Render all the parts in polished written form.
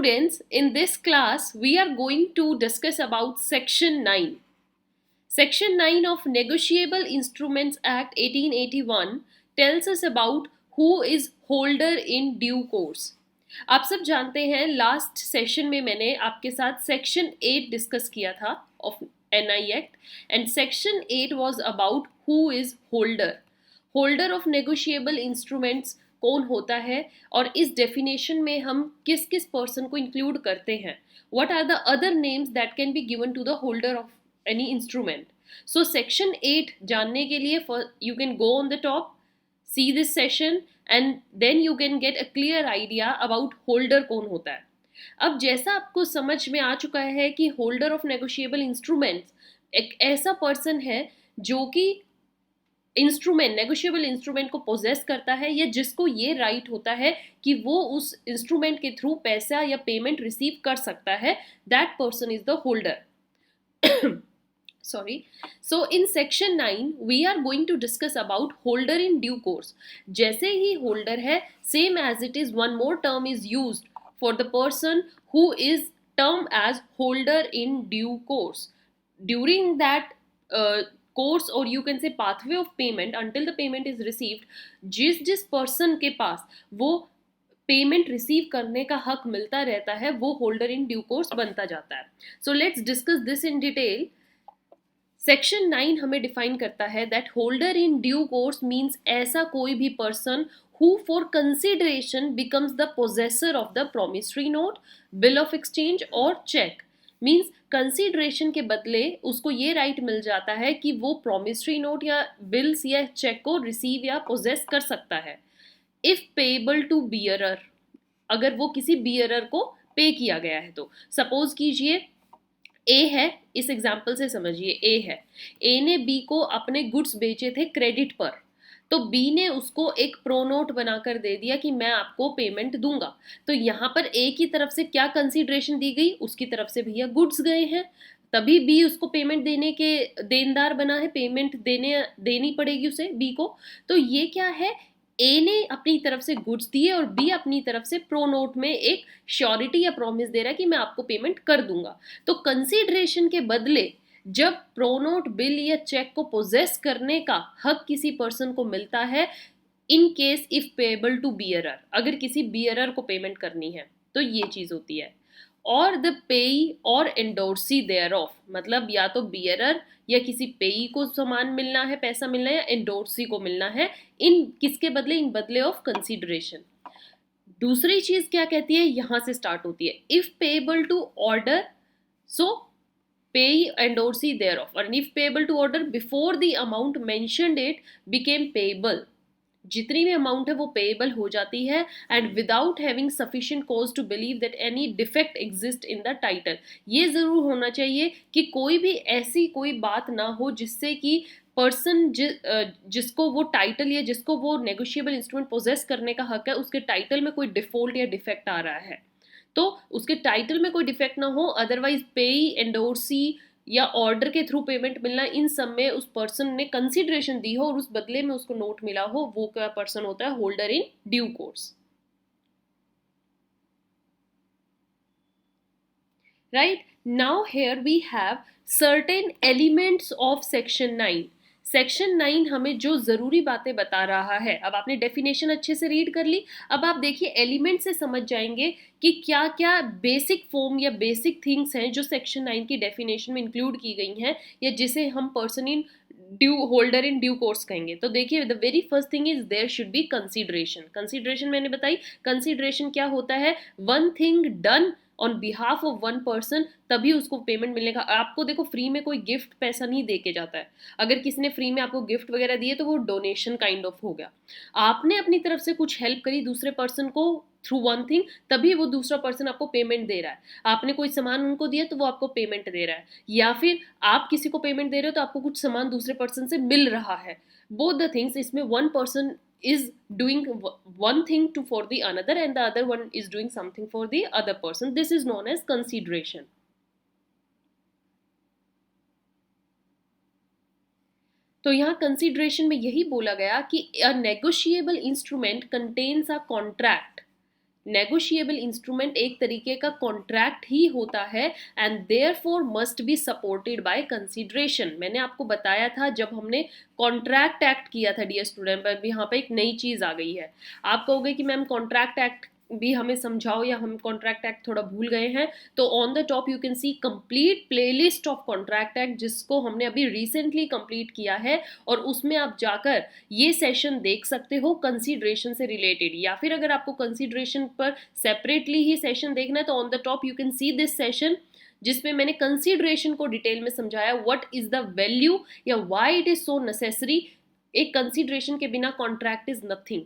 Students, in this class, we are going to discuss about Section 9. Section 9 of Negotiable Instruments Act 1881 tells us about who is holder in due course. आप सब जानते हैं last session में मैंने आपके साथ section 8 discuss किया था of NI act and section 8 was about who is holder of negotiable instruments कौन होता है और इस डेफिनेशन में हम किस किस पर्सन को इंक्लूड करते हैं. What are the other names that can be given to the holder of any instrument. So section 8 जानने के लिए you can go on the top, see this session and then you can get a clear idea about holder कौन होता है. अब जैसा आपको समझ में आ चुका है कि होल्डर ऑफ नेगोशिएबल इंस्ट्रूमेंट्स एक ऐसा पर्सन है जो कि इंस्ट्रूमेंट नेगोशिएबल इंस्ट्रूमेंट को पोजेस करता है या जिसको ये राइट होता है कि वो उस इंस्ट्रूमेंट के थ्रू पैसा या पेमेंट रिसीव कर सकता है. That person is the holder. Sorry. So in section 9 we are going to discuss about holder in due course. जैसे ही holder है, same as it is, one more term is used for the person who is termed as holder in due course. During that course or you can say pathway of payment until the payment is received, जिस person के पास वो payment receive करने का हक मिलता रहता है वो होल्डर इन ड्यू कोर्स बनता जाता है. So let's discuss this in detail. Section 9 हमें डिफाइन करता है that holder in due course means ऐसा कोई भी person who for consideration becomes the possessor of the promissory note, bill of exchange और चेक. मीन्स कंसिडरेशन के बदले उसको ये राइट मिल जाता है कि वो प्रोमिसरी नोट या बिल्स या चेक को रिसीव या पोजेस कर सकता है. इफ पेएबल टू बियरर, अगर वो किसी बियरर को पे किया गया है तो सपोज कीजिए ए है, इस एग्जाम्पल से समझिए ए है, ए ने बी को अपने गुड्स बेचे थे क्रेडिट पर, तो बी ने उसको एक प्रो नोट बनाकर दे दिया कि मैं आपको पेमेंट दूंगा. तो यहाँ पर ए की तरफ से क्या कंसीडरेशन दी गई, उसकी तरफ से भैया गुड्स गए हैं, तभी बी उसको पेमेंट देने के देनदार बना है, पेमेंट देनी पड़ेगी उसे बी को. तो ये क्या है, ए ने अपनी तरफ से गुड्स दिए और बी अपनी तरफ से प्रो नोट में एक श्योरिटी या प्रॉमिस दे रहा है कि मैं आपको पेमेंट कर दूंगा. तो कंसीडरेशन के बदले जब प्रो नोट, बिल या चेक को पोजेस करने का हक किसी पर्सन को मिलता है, in case if payable to bearer, अगर किसी बियरर को पेमेंट करनी है तो ये चीज होती है. और द पेई और एंडोर्सी देयर ऑफ, मतलब या तो बियरर या किसी पेई को सामान मिलना है, पैसा मिलना है, या एंडोर्सी को मिलना है. इन किसके बदले, इन बदले ऑफ कंसीडरेशन. दूसरी चीज क्या कहती है, यहां से स्टार्ट होती है, if payable to order, so payee endorsee thereof, और if payable to order before the amount mentioned it became payable, जितनी भी अमाउंट है वो पेएबल हो जाती है. And without having sufficient cause to believe that any defect exist in the title. ये जरूर होना चाहिए कि कोई भी ऐसी कोई बात ना हो जिससे कि पर्सन जिसको वो टाइटल या जिसको वो नेगोशिएबल इंस्ट्रूमेंट पोजेस करने का हक है, उसके टाइटल में कोई डिफॉल्ट या डिफेक्ट आ रहा है, तो उसके टाइटल में कोई डिफेक्ट ना हो. अदरवाइज पेई, एंडोर्सी या ऑर्डर के थ्रू पेमेंट मिलना, इन सब में उस पर्सन ने कंसीडरेशन दी हो और उस बदले में उसको नोट मिला हो, वो क्या पर्सन होता है, holder in due course. Right. Now here we have certain elements of section 9. Section 9 हमें जो जरूरी बातें बता रहा है, अब आपने डेफिनेशन अच्छे से रीड कर ली, अब आप देखिए एलिमेंट से समझ जाएंगे कि क्या क्या बेसिक फॉर्म या बेसिक थिंग्स हैं जो सेक्शन 9 की डेफिनेशन में इंक्लूड की गई हैं या जिसे हम person in due, holder in due course कहेंगे. तो देखिए, the very first thing is there should be consideration. Consideration मैंने बताई, कंसीडरेशन क्या होता है, one thing done on behalf of one person, तभी उसको पेमेंट मिलने का. आपको देखो फ्री में कोई गिफ्ट पैसा नहीं दे के जाता है. अगर किसी ने फ्री में आपको गिफ्ट वगैरह दिए तो वो डोनेशन काइंड ऑफ हो गया. आपने अपनी तरफ से कुछ हेल्प करी दूसरे पर्सन को थ्रू वन थिंग, तभी वो दूसरा पर्सन आपको पेमेंट दे रहा है. आपने कोई सामान उनको दिया तो वो आपको पेमेंट दे रहा है, या फिर आप किसी को पेमेंट दे रहे हो तो आपको कुछ सामान दूसरे पर्सन से मिल रहा है. बोथ द थिंग्स, इसमें one person is doing one thing to for the another and the other one is doing something for the other person. This is known as consideration. तो यहाँ कंसिडरेशन में यही बोला गया कि a negotiable instrument contains a contract negotiable instrument एक तरीके का कॉन्ट्रैक्ट ही होता है and therefore must be supported by consideration. मैंने आपको बताया था जब हमने कॉन्ट्रैक्ट एक्ट किया था डियर स्टूडेंट, पर यहाँ पे एक नई चीज आ गई है। आप कहोगे कि मैम कॉन्ट्रैक्ट एक्ट भी हमें समझाओ या हम कॉन्ट्रैक्ट एक्ट थोड़ा भूल गए हैं, तो on the top you can see complete playlist of contract act जिसको हमने अभी रिसेंटली कंप्लीट किया है, और उसमें आप जाकर ये सेशन देख सकते हो कंसीडरेशन से रिलेटेड। या फिर अगर आपको कंसीडरेशन पर सेपरेटली ही सेशन देखना है तो on the top you can see this session जिसमें मैंने कंसीडरेशन को डिटेल में समझाया, व्हाट इज द वैल्यू या why it is so necessary. एक कंसीडरेशन के बिना contract is nothing.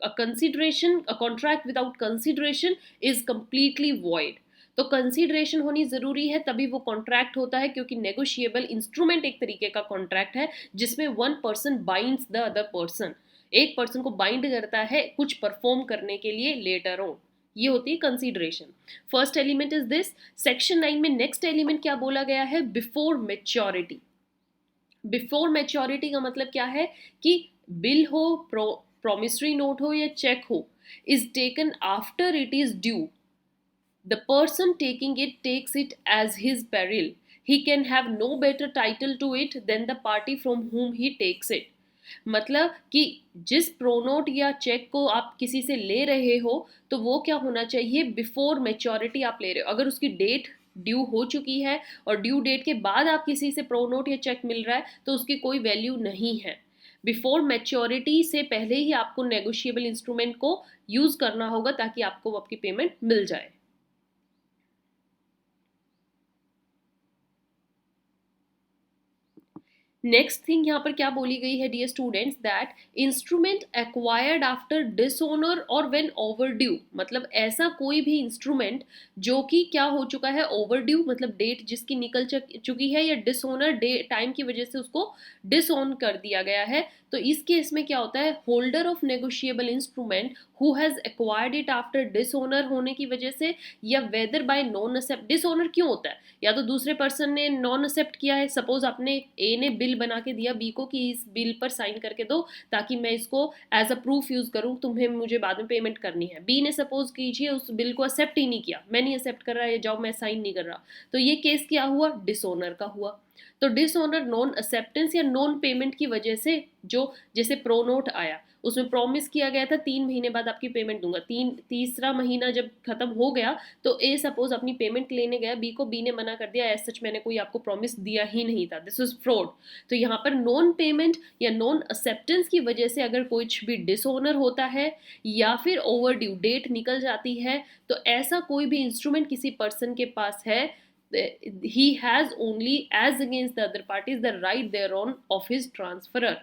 a contract without consideration is completely void। तो कंसीडरेशन होनी जरूरी है तभी वो कॉन्ट्रैक्ट होता है, क्योंकि नेगोशिएबल इंस्ट्रूमेंट एक तरीके का कॉन्ट्रैक्ट है जिसमें one person binds the other person, एक पर्सन को बाइंड करता है कुछ परफॉर्म करने के लिए लेटर ऑन। ये होती है consideration. First element is this. Section 9 में नेक्स्ट एलिमेंट क्या बोला गया है? Before maturity. बिफोर मेच्योरिटी का मतलब क्या है कि बिल हो, promissory note हो या चेक हो, is taken after it is due. The person taking it takes it as his peril. He can have no better title to it than the party from whom he takes it. मतलब कि जिस pronote या cheque को आप किसी से ले रहे हो तो वो क्या होना चाहिए? बिफोर मेच्योरिटी आप ले रहे हो। अगर उसकी डेट ड्यू हो चुकी है और ड्यू डेट के बाद आप किसी से प्रोनोट या चेक मिल रहा है तो उसकी कोई वैल्यू नहीं है। बिफोर मैच्योरिटी से पहले ही आपको नेगोशिएबल इंस्ट्रूमेंट को यूज करना होगा ताकि आपको आपकी पेमेंट मिल जाए। नेक्स्ट थिंग यहाँ पर क्या बोली गई है dear students? That instrument acquired after dishonour और व्हेन ओवरड्यू। मतलब ऐसा कोई भी इंस्ट्रूमेंट जो कि क्या हो चुका है? ओवरड्यू, मतलब डेट जिसकी निकल चुकी है, या डिसऑनर टाइम की वजह से उसको डिसऑन कर दिया गया है। तो इस केस में क्या होता है? Holder of negotiable instrument who has acquired it after dishonour होने की वजह से, या whether by non accept. Dishonour क्यों होता है? या तो दूसरे पर्सन ने नॉन एक्सेप्ट किया है। सपोज आपने ए ने बिल बना के दिया बी को कि इस बिल पर साइन करके दो ताकि मैं इसको एज अ प्रूफ यूज करूं, तुम्हें मुझे बाद में पेमेंट करनी है। बी ने सपोज कीजिए उस बिल को एक्सेप्ट ही नहीं किया, मैं नहीं एक्सेप्ट कर रहा है, जाओ मैं साइन नहीं कर रहा। तो ये केस क्या हुआ? डिसऑनर का हुआ। तो डिसऑनर नॉन एक्सेप्टेंस या नॉन पेमेंट की वजह से, जो जैसे प्रोनोट आया उसमें प्रॉमिस किया गया था 3 महीने बाद आपकी पेमेंट दूंगा, तीसरा महीना जब खत्म हो गया तो ए सपोज अपनी पेमेंट लेने गया बी को, बी ने मना कर दिया, एज सच मैंने कोई आपको प्रॉमिस दिया ही नहीं था, दिस इज फ्रॉड। तो यहाँ पर नॉन पेमेंट या नॉन एक्सेप्टेंस की वजह से अगर कुछ भी डिसऑनर होता है या फिर ओवर ड्यू डेट निकल जाती है, तो ऐसा कोई भी इंस्ट्रूमेंट किसी पर्सन के पास है, he has only as against the other parties the right thereon of his transferor।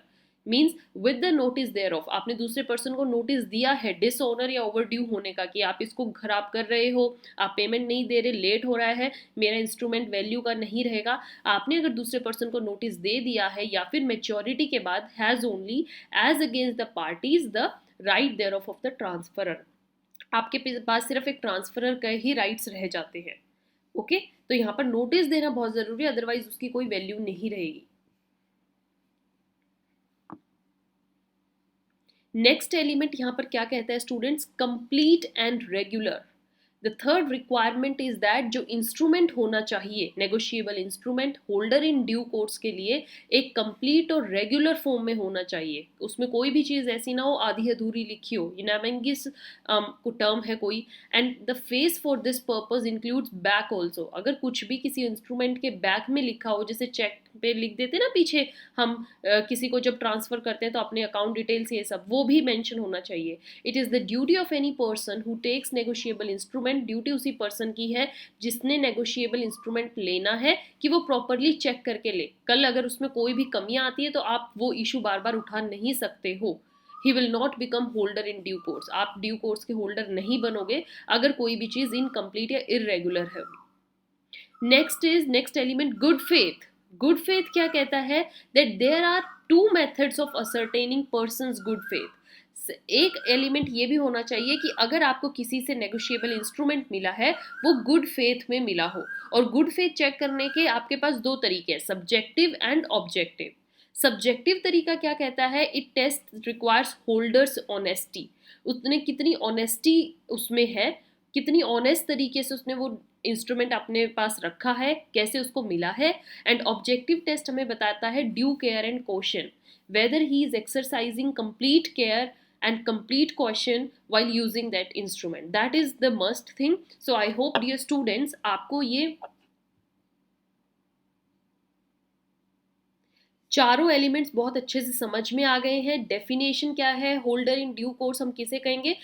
Means with the notice thereof, आपने दूसरे पर्सन को नोटिस दिया है डिसऑनर या ओवरड्यू होने का कि आप इसको खराब कर रहे हो, आप पेमेंट नहीं दे रहे, लेट हो रहा है, मेरा इंस्ट्रूमेंट वैल्यू का नहीं रहेगा। आपने अगर दूसरे पर्सन को नोटिस दे दिया है या फिर मेच्योरिटी के बाद, has only as against the parties the right there of the transferor. आपके पास सिर्फ एक ट्रांसफरर का ही राइट्स रह जाते हैं। ओके तो यहाँ पर नोटिस देना बहुत जरूरी है, अदरवाइज उसकी कोई वैल्यू नहीं रहेगी। नेक्स्ट एलिमेंट यहाँ पर क्या कहता है students? Complete and regular. The third requirement is that जो इंस्ट्रूमेंट होना चाहिए negotiable instrument holder in due course के लिए एक कंप्लीट और रेगुलर फॉर्म में होना चाहिए। उसमें कोई भी चीज़ ऐसी ना हो आधी अधूरी लिखी हो, यूनामेंगिस को टर्म है कोई। And the face for this purpose includes back also. अगर कुछ भी किसी इंस्ट्रूमेंट के बैक में लिखा हो, जैसे चेक पे लिख देते ना पीछे हम किसी को जब ट्रांसफर करते हैं तो अपने अकाउंट डिटेल्स ये सब, वो भी मेंशन होना चाहिए। It is the duty of any person who takes negotiable instrument, duty उसी पर्सन की है जिसने नेगोशिएबल इंस्ट्रूमेंट लेना है कि वो प्रॉपरली चेक करके ले। कल अगर उसमें कोई भी कमियां आती है तो आप वो इशू बार बार उठा नहीं सकते हो। He will not become holder in due course. आप ड्यू कोर्स के होल्डर नहीं बनोगे अगर कोई भी चीज़ इनकम्प्लीट या इरेगुलर है। Next element good faith. Good faith क्या कहता है? That there are 2 methods of ascertaining persons good faith. एक एलिमेंट ये भी होना चाहिए कि अगर आपको किसी से नेगोशिएबल इंस्ट्रूमेंट मिला है वो गुड फेथ में मिला हो। और गुड फेथ चेक करने के आपके पास 2 तरीके हैं, सब्जेक्टिव एंड ऑब्जेक्टिव। सब्जेक्टिव तरीका क्या कहता है, it taste requires holders honesty, उसने कितनी ऑनेस्टी उसमें है, कितनी ऑनेस्ट तरीके से उसने वो इंस्ट्रूमेंट अपने पास रखा है, कैसे उसको मिला है। एंड ऑब्जेक्टिव टेस्ट हमें बताता है due care and caution, weather he is exercising complete care and complete caution while using that instrument. That is the must thing. So I hope dear students आपको ये चारों एलिमेंट्स बहुत अच्छे से समझ में आ गए हैं। डेफिनेशन क्या है, होल्डर इन ड्यू कोर्स हम किसे कहेंगे,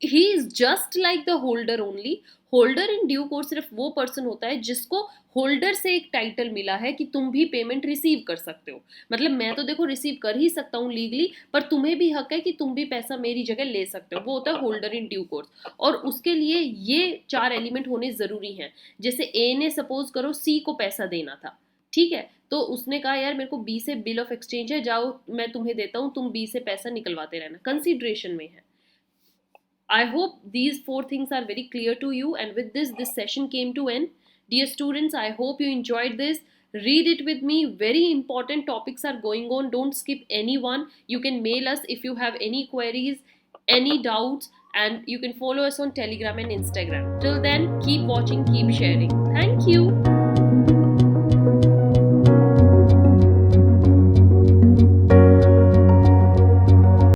he is just like the holder only. Holder in due course सिर्फ वो पर्सन होता है जिसको होल्डर से एक टाइटल मिला है कि तुम भी पेमेंट रिसीव कर सकते हो। मतलब मैं तो देखो रिसीव कर ही सकता हूँ लीगली, पर तुम्हें भी हक है कि तुम भी पैसा मेरी जगह ले सकते हो, वो होता है होल्डर इन ड्यू कोर्स। और उसके लिए ये चार एलिमेंट होने जरूरी हैं। जैसे ए ने सपोज करो सी को पैसा देना था, ठीक है, तो उसने कहा यार मेरे को बी से बिल ऑफ एक्सचेंज है, जाओ मैं तुम्हें देता हूँ, तुम बी से पैसा निकलवाते रहना, कंसिडरेशन में है। I hope these four things are very clear to you, and with this session came to end. Dear students, I hope you enjoyed this. Read it with me. Very important topics are going on. Don't skip any one. You can mail us if you have any queries, any doubts, and you can follow us on Telegram and Instagram. Till then, keep watching, keep sharing. Thank you.